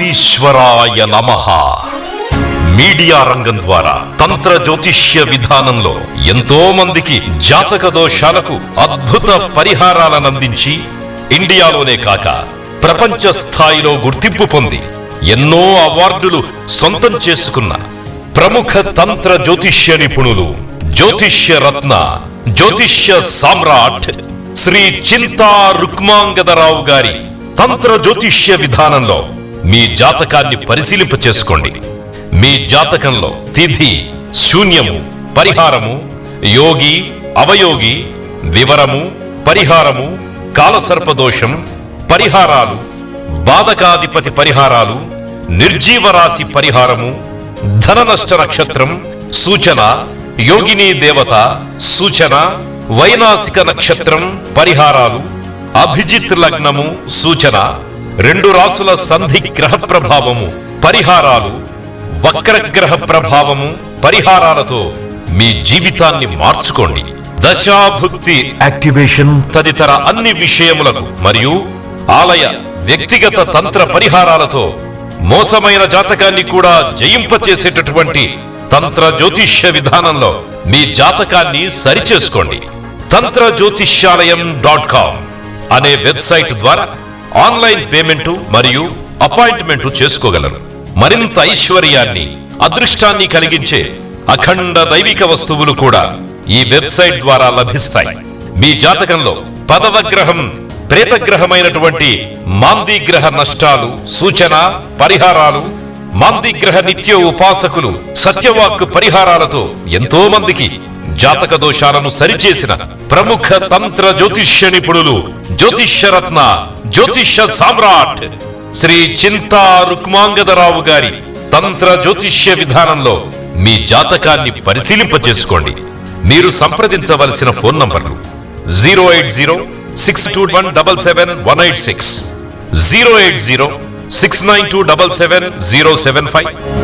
నందీశ్వరాయ నమః. మీడియా రంగం ద్వారా తంత్ర జ్యోతిష్య విధానంలో ఎంతో మందికి జాతక దోషాలకు అద్భుత పరిహారాలను అందించి ఇండియాలోనే కాక ప్రపంచ స్థాయిలో గుర్తింపు పొంది ఎన్నో అవార్డులు సొంతం చేసుకున్న ప్రముఖ తంత్ర జ్యోతిష్య నిపుణులు, జ్యోతిష్య రత్న, జ్యోతిష్య సామ్రాట్ శ్రీ చింతా రుక్మాంగదరావు గారి తంత్ర జ్యోతిష్య విధానంలో మీ జాతకాన్ని పరిశీలింప చేసుకోండి. మీ జాతకంలో తిథి, శూన్యము, పరిహారము, యోగి, అవయోగి, వివరము, పరిహారము, కాలసర్పదోషం పరిహారాలు, బాధకాధిపతి పరిహారాలు, నిర్జీవరాశి పరిహారము, ధన నష్ట నక్షత్రం సూచన, యోగిని దేవత సూచన, వైనాసిక నక్షత్రం పరిహారాలు, అభిజిత్ లగ్నము సూచన, 2 రాసుల సంధి గ్రహ ప్రభావము పరిహారాలు, వక్రగ్రహ ప్రభావము పరిహారాలతో మీ జీవితాన్ని మార్చుకోండి. దశాభుక్తి యాక్టివేషన్ తదితర అన్ని విషయములకు మరియు ఆలయ వ్యక్తిగత తంత్ర పరిహారాలతో మోసమైన జాతకాన్ని కూడా జయింపచేసేటటువంటి తంత్ర జ్యోతిష్య విధానంలో మీ జాతకాన్ని సరిచేసుకోండి. tantrajotishalayam.com అనే వెబ్సైట్ ద్వారా ఆన్లైన్ పేమెంటు మరియు అపాయింట్మెంటు చేసుకోగలరు. మరింత ఐశ్వర్యాన్ని, అదృష్టాన్ని కలిగించే అఖండ దైవిక వస్తువులు కూడా ఈ వెబ్సైట్ ద్వారా లభిస్తాయి. మీ జాతకంలో 10వ గ్రహం ప్రేతగ్రహమైనటువంటి మాందిగ్రహ నష్టాలు సూచన, పరిహారాలు, మాందిగ్రహ నిత్య ఉపాసకులు సత్యవాక్ పరిహారాలతో ఎంతో మందికి జాతక దోషాలను సరిచేసిన ప్రముఖ తంత్ర జ్యోతిష్య నిపుణులు, జ్యోతిష్య రత్న, జ్యోతిష్య సామ్రాట్ శ్రీ చింతా రుక్మాంగదరావు గారి తంత్ర జ్యోతిష్య విధానంలో మీ జాతకాన్ని పరిశీలింపజేసుకోండి. మీరు సంప్రదించవలసిన ఫోన్ నంబర్లు 0806221777186, 08069277075,